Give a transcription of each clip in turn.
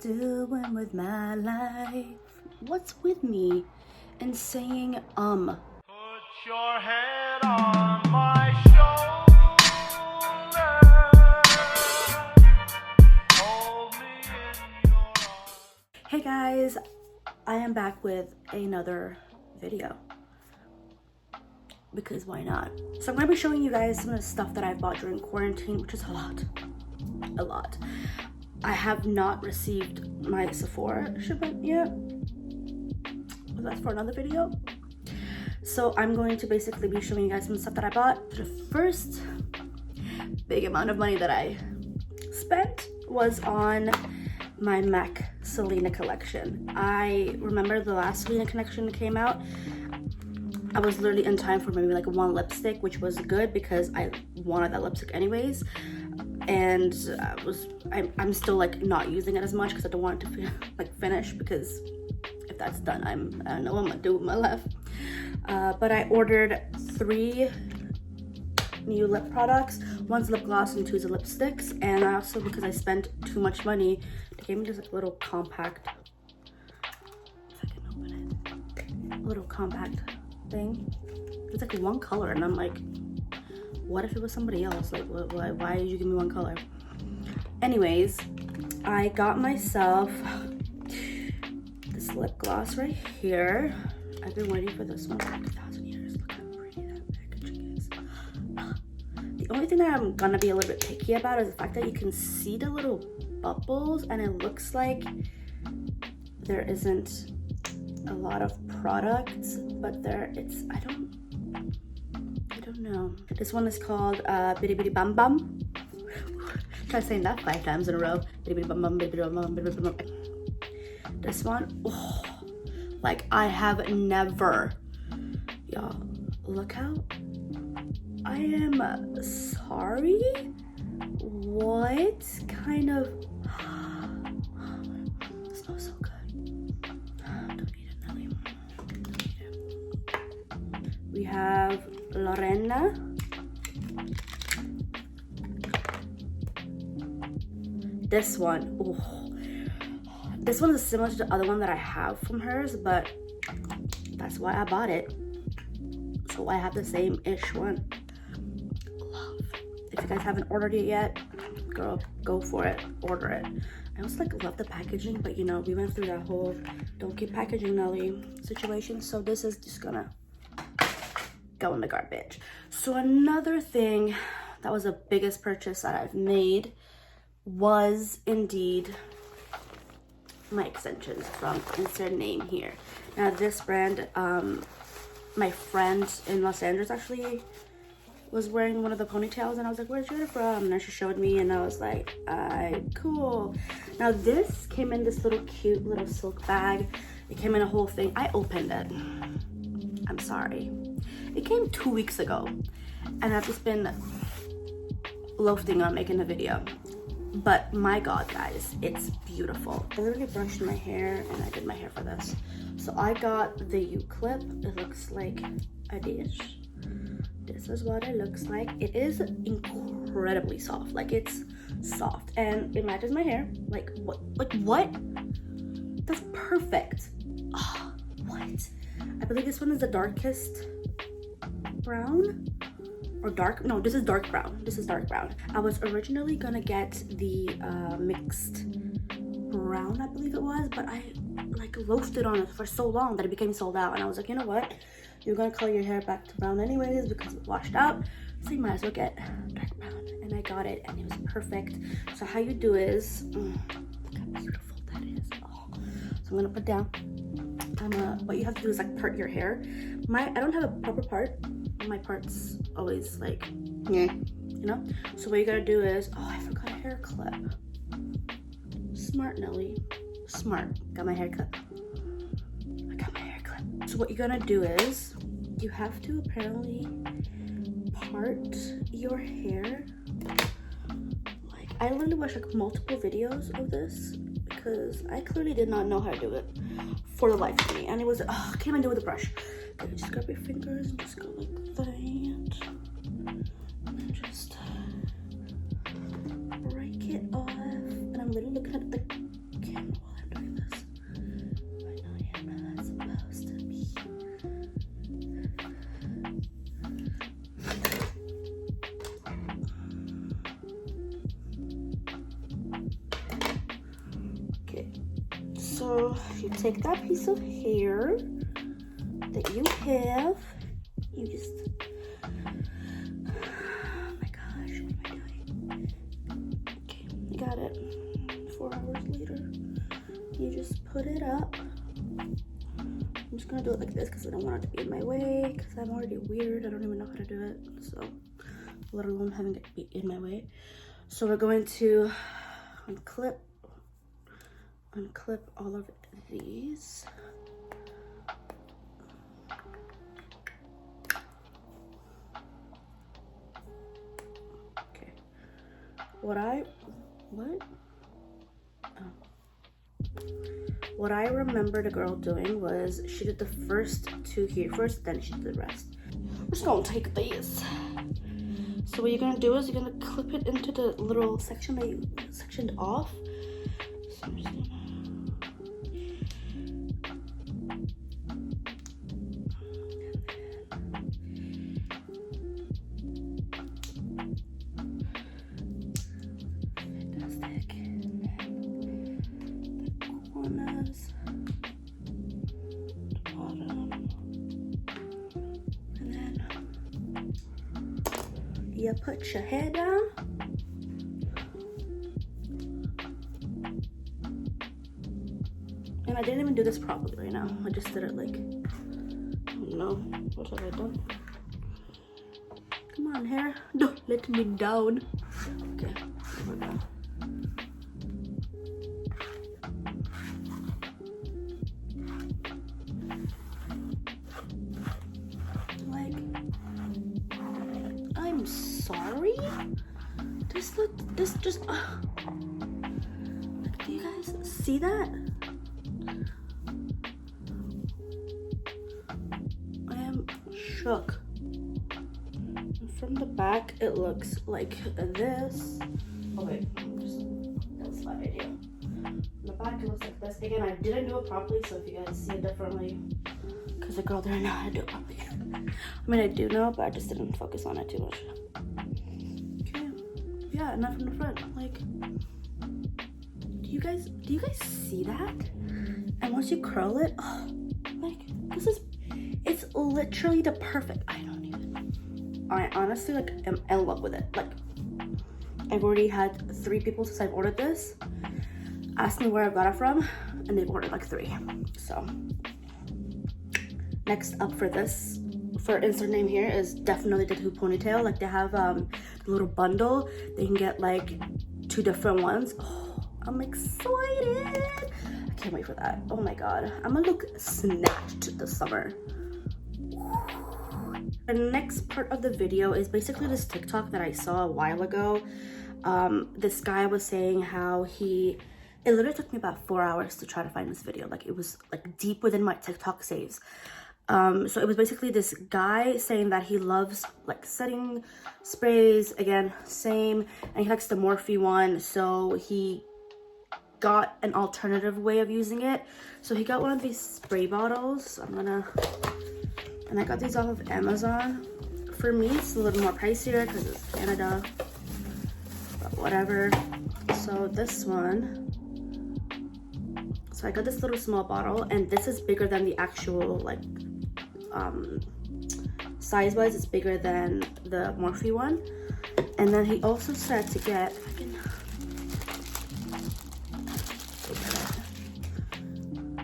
doing with my life? What's with me and saying Put your head on my shoulder. Hold me in your arms. Hey guys, I am back with another video. Because why not? So I'm going to be showing you guys some of the stuff that I've bought during quarantine, which is a lot. I have not received my Sephora shipment yet. But that's for another video. So I'm going to basically be showing you guys some stuff that I bought. The first big amount of money that I spent was on my MAC Selena collection. I remember the last Selena collection came out. I was literally in time for maybe like one lipstick, which was good because I wanted that lipstick anyways. And I'm still like not using it as much because I don't want it to finish, because if that's done, I don't know what I'm gonna do with my life. But I ordered 3 new lip products. One's lip gloss and 2's lipsticks. And I also, because I spent too much money, they gave me just like a little compact, if I can open it, a little compact thing. It's like one color and I'm like, what if it was somebody else? Like, why did you give me one color? Anyways, I got myself this lip gloss right here. I've been waiting for this one for like 1,000 years. Look how pretty that packaging is. The only thing that I'm gonna be a little bit picky about is the fact that you can see the little bubbles, and it looks like there isn't a lot of products, but I don't know. This one is called Bitty Bitty Bum Bum. Try saying that 5 times in a row. Bitty Bitty Bum Bum, Bitty Bitty Bum Bum, Bitty Bitty Bum Bum. This one, oh, like I have never, y'all, look how, I am sorry? What kind of, it smells so good. Don't eat it, Nelly. Don't eat it. We have Lorena. This one, oh, this one is similar to the other one that I have from hers, but that's why I bought it. So I have the same-ish one. Love. If you guys haven't ordered it yet, girl, go for it. Order it. I also like love the packaging, but you know, we went through that whole don't keep packaging Nelly situation, so this is just gonna go in the garbage. So another thing that was the biggest purchase that I've made was indeed my extensions from insert name here. Now this brand, my friend in Los Angeles actually was wearing one of the ponytails, and I was like, where'd you get it from? And then she showed me, and I was like, cool. Now this came in this little cute little silk bag. It came in a whole thing. I opened it. I'm sorry. It came 2 weeks ago, and I've just been loafing on making a video. But my god, guys, it's beautiful. I literally brushed my hair, and I did my hair for this. So I got the U-clip. It looks like a dish. This is what it looks like. It is incredibly soft. Like, it's soft, and it matches my hair. Like what? Like what? That's perfect. Oh, what? I believe this one is the darkest brown. Or dark, no, this is dark brown. This is dark brown. I was originally gonna get the mixed brown, I believe it was, but I like loafed on it for so long that it became sold out, and I was like, you know what, you're gonna color your hair back to brown anyways because it washed out, so you might as well get dark brown. And I got it, and it was perfect. So how you do is, look how beautiful that is. Oh. So I'm gonna put down, what you have to do is like part your hair. I don't have a proper part. My part's always like, yeah, you know? So what you gotta do is, oh, I forgot a hair clip. Smart, Nelly. Smart. Got my hair clip. I got my hair clip. So what you're gonna do is, you have to apparently part your hair. Like, I literally watched like multiple videos of this because I clearly did not know how to do it for the life of me. And it was, oh, I can't even do it with a brush. Okay, just grab your fingers and just go like that. And then just break it off. And I'm literally looking at the camera So you take that piece of hair that you have, you just, oh my gosh, what am I doing? Okay, you got it. 4 hours later, you just put it up. I'm just gonna do it like this because I don't want it to be in my way, because I'm already weird. I don't even know how to do it, so let alone having it be in my way. So we're going to unclip all of these. Okay. What I remember the girl doing was she did the first 2 here first, then she did the rest. We're just gonna take these. So what you're gonna do is you're gonna clip it into the little section that you sectioned off. So I'm just gonna... Fantastic. The corners, the bottom, and then you put your hair down. And I didn't even do this properly right now. I just did it like, I don't know, what have I done? Come on, hair, don't let me down. Okay, here we go. Like, I'm sorry? This just, do you guys see that? I am shook. And from the back, it looks like this. Oh wait, that's my idea. From the back, it looks like this. Again, I didn't do it properly, so if you guys see it differently, because the girl didn't know how to do it properly. I mean, I do know, but I just didn't focus on it too much. Okay, yeah, and not from the front. Like, do you guys see that? And once you curl it, oh, like, it's literally the perfect. I honestly like am in love with it. Like, I've already had 3 people since I've ordered this ask me where I got it from, and they've ordered like 3. So next up for this, for insert name here, is definitely the 2 ponytail. Like, they have a little bundle. They can get like 2 different ones. Oh, I'm excited. I can't wait for that. Oh my god, I'm gonna look snatched this summer. The next part of the video is basically this TikTok that I saw a while ago. This guy was saying how it literally took me about 4 hours to try to find this video. Like, it was like deep within my TikTok saves. So it was basically this guy saying that he loves like setting sprays, again, same, and he likes the Morphe one, so he got an alternative way of using it. So he got one of these spray bottles. And I got these off of Amazon. For me, it's a little more pricier because it's Canada, but whatever. So this one, so I got this little small bottle, and this is bigger than the actual, like, size-wise, it's bigger than the Morphe one. And then he also said to get, if I can,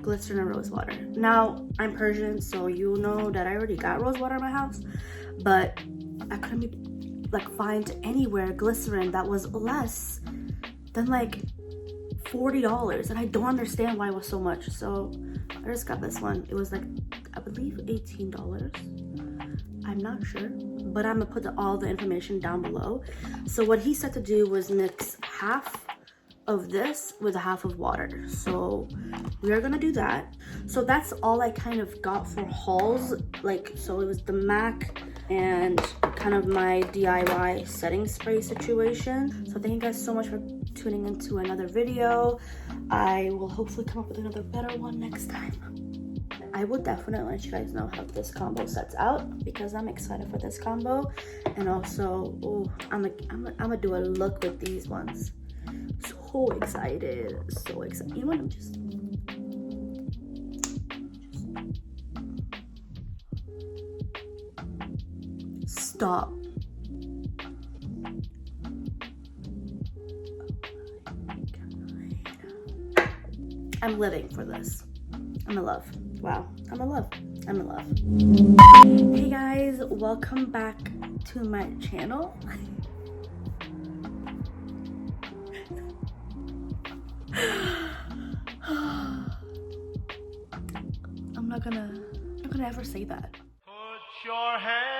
glycerin and rose water. Now, I'm Persian, so you know that I already got rose water in my house, but I couldn't like find anywhere glycerin that was less than like $40, and I don't understand why it was so much. So I just got this one. It was like, I believe $18. I'm not sure, but I'm gonna put all the information down below. So what he said to do was mix half of this with half of water. So we are gonna do that. So that's all I kind of got for hauls. Like, so it was the MAC and kind of my DIY setting spray situation. So thank you guys so much for tuning into another video. I will hopefully come up with another better one next time. I will definitely let you guys know how this combo sets out, because I'm excited for this combo. And also, oh, I'm gonna do a look with these ones. So so excited. So excited. You know what? I'm just stop. I'm living for this. I'm in love. Wow. I'm in love. I'm in love. Hey guys, welcome back to my channel. I'm not gonna ever say that. Put your hand